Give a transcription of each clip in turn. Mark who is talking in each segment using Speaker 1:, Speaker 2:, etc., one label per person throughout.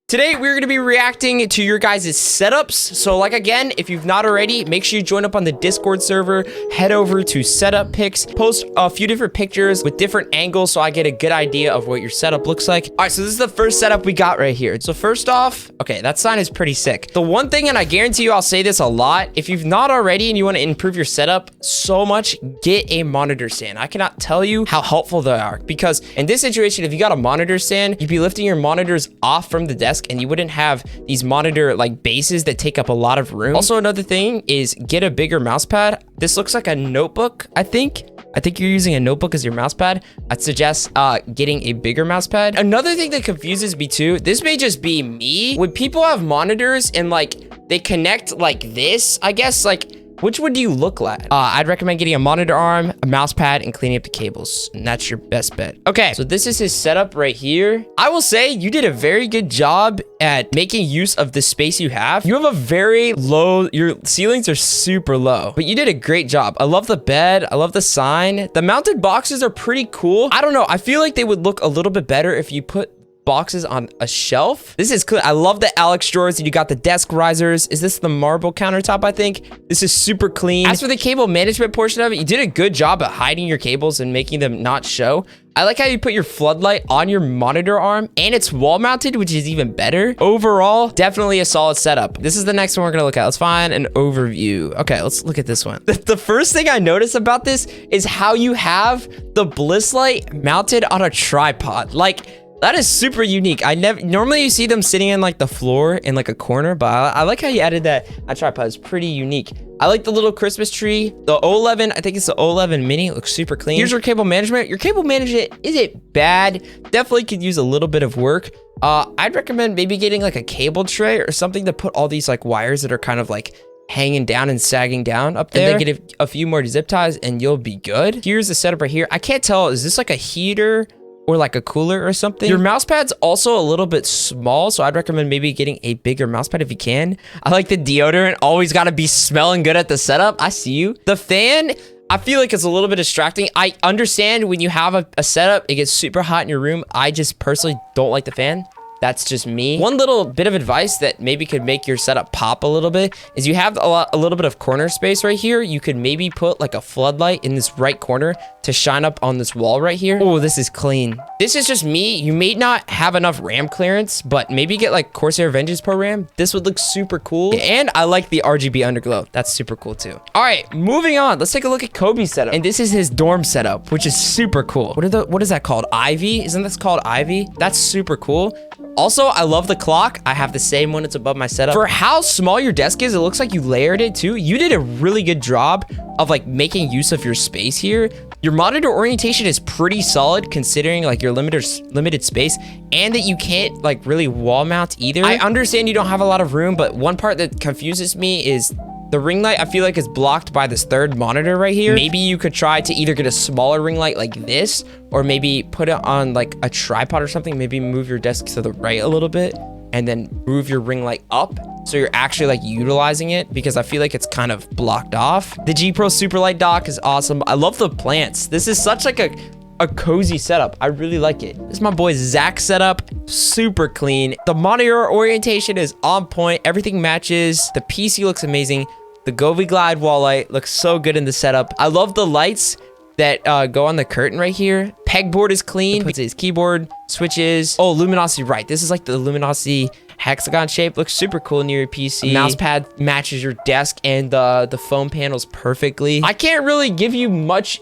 Speaker 1: Today, we're going to be reacting to your guys' setups. So like, again, if you've not already, make sure you join up on the Discord server, head over to setup pics, post a few different pictures with different angles so I get a good idea of what your setup looks like. All right, so this is the first setup we got right here. So first off, okay, that sign is pretty sick. The one thing, and I guarantee you I'll say this a lot, if you've not already and you want to improve your setup so much, get a monitor stand. I cannot tell you how helpful they are, because in this situation, if you got a monitor stand, you'd be lifting your monitors off from the desk and you wouldn't have these monitor like bases that take up a lot of room. Also, another thing is get a bigger mouse pad. This looks like a notebook, I think you're using a notebook as your mouse pad. I'd suggest getting a bigger mouse pad. Another thing that confuses me too, this may just be me, when people have monitors and like they connect like this, I guess, like which one do you look like? I'd recommend getting a monitor arm, a mouse pad, and cleaning up the cables. And that's your best bet. Okay, so this is his setup right here. I will say you did a very good job at making use of the space you have. You have a very low, your ceilings are super low, but you did a great job. I love the bed. I love the sign. The mounted boxes are pretty cool. I don't know. I feel like they would look a little bit better if you put boxes on a shelf. This is cool. I love the Alex drawers. You got the desk risers. Is this the marble countertop? I think this is super clean. As for the cable management portion of it, you did a good job at hiding your cables and making them not show. I like how you put your floodlight on your monitor arm and it's wall mounted, which is even better. Overall, definitely a solid setup. This is the next one we're gonna look at. Let's find an overview. Okay, let's look at this one. The first thing I noticed about this is how you have the bliss light mounted on a tripod. Like, that is super unique. Normally you see them sitting in like the floor in like a corner, but I like how you added that tripod. It's pretty unique. I like the little Christmas tree. The O11, I think it's the O11 mini. It looks super clean. Here's your cable management. Your cable management isn't bad. Definitely could use a little bit of work. I'd recommend maybe getting like a cable tray or something to put all these like wires that are kind of like hanging down and sagging down up there. And then get a few more zip ties and you'll be good. Here's the setup right here. I can't tell, is this like a heater or like a cooler or something? Your mouse pad's also a little bit small, so I'd recommend maybe getting a bigger mouse pad if you can. I like the deodorant. Always got to be smelling good at the setup. I see you. The fan, I feel like it's a little bit distracting. I understand when you have a setup, it gets super hot in your room. I just personally don't like the fan. That's just me. One little bit of advice that maybe could make your setup pop a little bit is you have a little bit of corner space right here. You could maybe put like a floodlight in this right corner to shine up on this wall right here. Oh, this is clean. This is just me. You may not have enough RAM clearance, but maybe get like Corsair Vengeance Pro RAM. This would look super cool. And I like the RGB underglow. That's super cool too. All right, moving on. Let's take a look at Kobe's setup. And this is his dorm setup, which is super cool. What is that called? Ivy? Isn't this called Ivy? That's super cool. Also, I love the clock. I have the same one. It's above my setup. For how small your desk is, it looks like you layered it too. You did a really good job of like making use of your space here. Your monitor orientation is pretty solid considering like your limited space, and that you can't like really wall mount either. I understand you don't have a lot of room, but one part that confuses me is the ring light. I feel like is blocked by this third monitor right here. Maybe you could try to either get a smaller ring light like this, or maybe put it on like a tripod or something. Maybe move your desk to the right a little bit and then move your ring light up so you're actually like utilizing it, because I feel like it's kind of blocked off. The G Pro Superlight dock is awesome. I love the plants. This is such like a cozy setup. I really like it. This is my boy Zach's setup. Super clean. The monitor orientation is on point. Everything matches. The PC looks amazing. The Govee Glide wall light looks so good in the setup. I love the lights that go on the curtain right here. Pegboard is clean. Puts his keyboard, switches. Oh, luminosity, right. This is like the luminosity hexagon shape. Looks super cool near your PC. Mouse pad matches your desk and the foam panels perfectly. I can't really give you much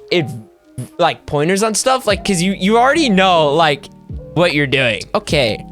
Speaker 1: like pointers on stuff, like, cause you already know like what you're doing. Okay,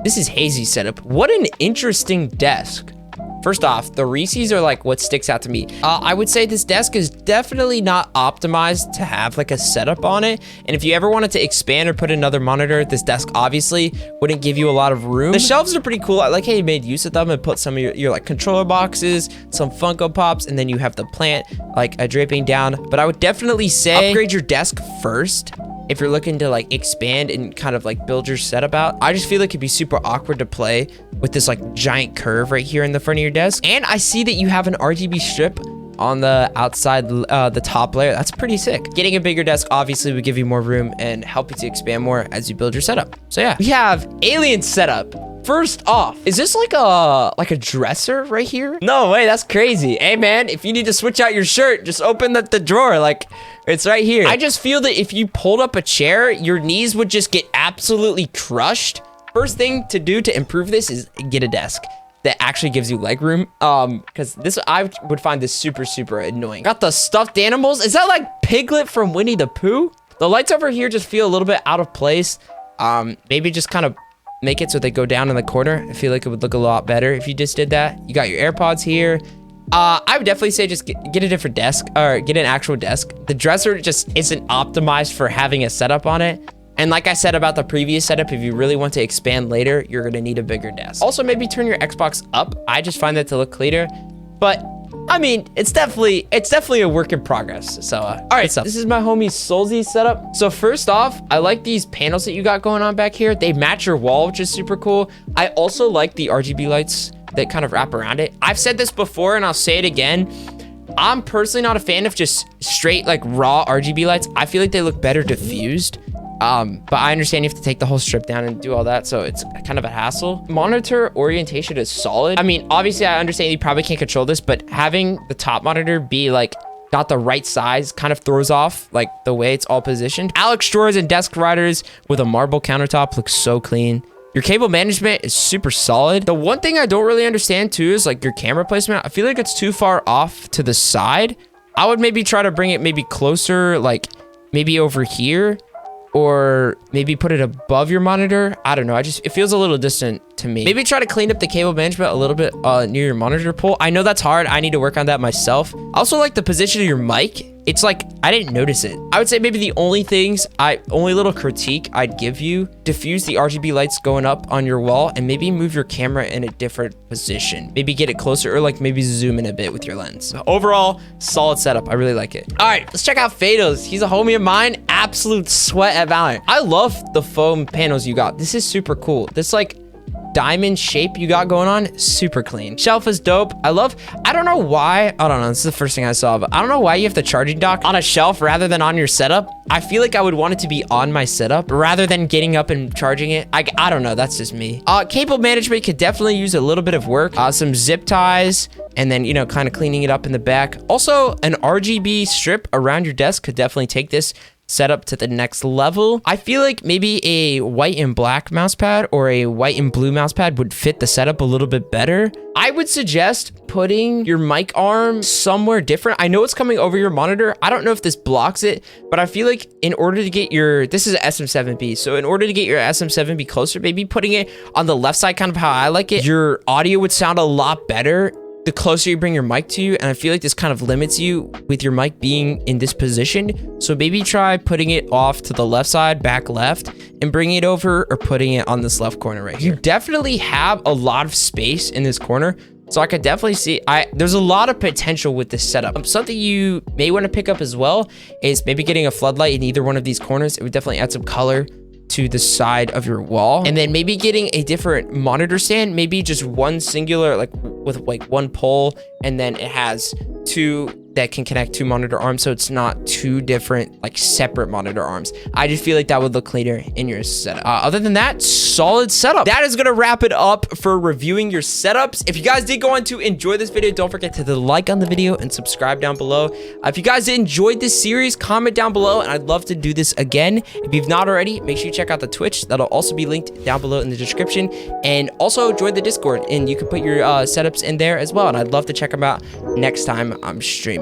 Speaker 1: this is Hazy's setup. What an interesting desk. First off, the Reese's are like what sticks out to me. I would say this desk is definitely not optimized to have like a setup on it. And if you ever wanted to expand or put another monitor, this desk obviously wouldn't give you a lot of room. The shelves are pretty cool. I like how you made use of them and put some of your like controller boxes, some Funko Pops, and then you have the plant like draping down. But I would definitely say upgrade your desk first if you're looking to like expand and kind of like build your setup out. I just feel like it'd be super awkward to play with this like giant curve right here in the front of your desk. And I see that you have an RGB strip on the outside, the top layer. That's pretty sick. Getting a bigger desk obviously would give you more room and help you to expand more as you build your setup. So yeah, we have Alien setup. first off, is this like a dresser right here? No way, that's crazy. Hey man, if you need to switch out your shirt, just open the drawer. Like, it's right here. I just feel that if you pulled up a chair, your knees would just get absolutely crushed. First thing to do to improve this is get a desk that actually gives you leg room. Because this, I would find this super, super annoying. Got the stuffed animals. Is that like Piglet from Winnie the Pooh? The lights over here just feel a little bit out of place. Maybe just kind of make it so they go down in the corner. I feel like it would look a lot better if you just did that. You got your AirPods here. I would definitely say just get a different desk or get an actual desk. The dresser just isn't optimized for having a setup on it. And like I said about the previous setup, if you really want to expand later, you're gonna need a bigger desk. Also, maybe turn your Xbox up. I just find that to look cleaner, but I mean, it's definitely a work in progress. So, all right, so this is my homie Solzy's setup. So first off, I like these panels that you got going on back here. They match your wall, which is super cool. I also like the RGB lights that kind of wrap around it. I've said this before and I'll say it again. I'm personally not a fan of just straight like raw RGB lights. I feel like they look better diffused. But I understand you have to take the whole strip down and do all that, so it's kind of a hassle. Monitor orientation is solid. I mean, obviously I understand you probably can't control this, but having the top monitor be like not the right size kind of throws off like the way it's all positioned. Alex drawers and desk riders with a marble countertop looks so clean. Your cable management is super solid. The one thing I don't really understand too is like your camera placement. I feel like it's too far off to the side. I would maybe try to bring it maybe closer, like maybe over here, or maybe put it above your monitor. I don't know. It feels a little distant to me. Maybe try to clean up the cable management a little bit near your monitor pole. I know that's hard. I need to work on that myself. I also like the position of your mic. It's like, I didn't notice it. I would say maybe the only little critique I'd give you, diffuse the RGB lights going up on your wall and maybe move your camera in a different position. Maybe get it closer or like maybe zoom in a bit with your lens. Overall, solid setup. I really like it. All right, let's check out Fados. He's a homie of mine. Absolute sweat at Valorant. I love the foam panels you got. This is super cool. This like diamond shape you got going on, super clean. Shelf is dope. I don't know why. I don't know. This is the first thing I saw, but I don't know why you have the charging dock on a shelf rather than on your setup. I feel like I would want it to be on my setup rather than getting up and charging it. I don't know. That's just me. Cable management could definitely use a little bit of work. Some zip ties and then, you know, kind of cleaning it up in the back. Also, an RGB strip around your desk could definitely take this setup to the next level. I feel like maybe a white and black mouse pad or a white and blue mouse pad would fit the setup a little bit better. I would suggest putting your mic arm somewhere different. I know it's coming over your monitor. I don't know if this blocks it, but I feel like in order to get this is an SM7B. So in order to get your SM7B closer, maybe putting it on the left side, kind of how I like it, your audio would sound a lot better the closer you bring your mic to you. And I feel like this kind of limits you with your mic being in this position. So maybe try putting it off to the left side, back left, and bringing it over or putting it on this left corner right here. You definitely have a lot of space in this corner. So I could definitely see, there's a lot of potential with this setup. Something you may want to pick up as well is maybe getting a floodlight in either one of these corners. It would definitely add some color to the side of your wall. And then maybe getting a different monitor stand, maybe just one singular, like with like one pole, and then it has two that can connect two monitor arms, so it's not two different like separate monitor arms. I just feel like that would look cleaner in your setup. Other than that, solid setup. That is gonna wrap it up for reviewing your setups. If you guys did go on to enjoy this video, don't forget to like on the video and subscribe down below. If you guys enjoyed this series, comment down below and I'd love to do this again. If you've not already, make sure you check out the Twitch. That'll also be linked down below in the description, and also join the Discord and you can put your setups in there as well, and I'd love to check them out next time I'm streaming.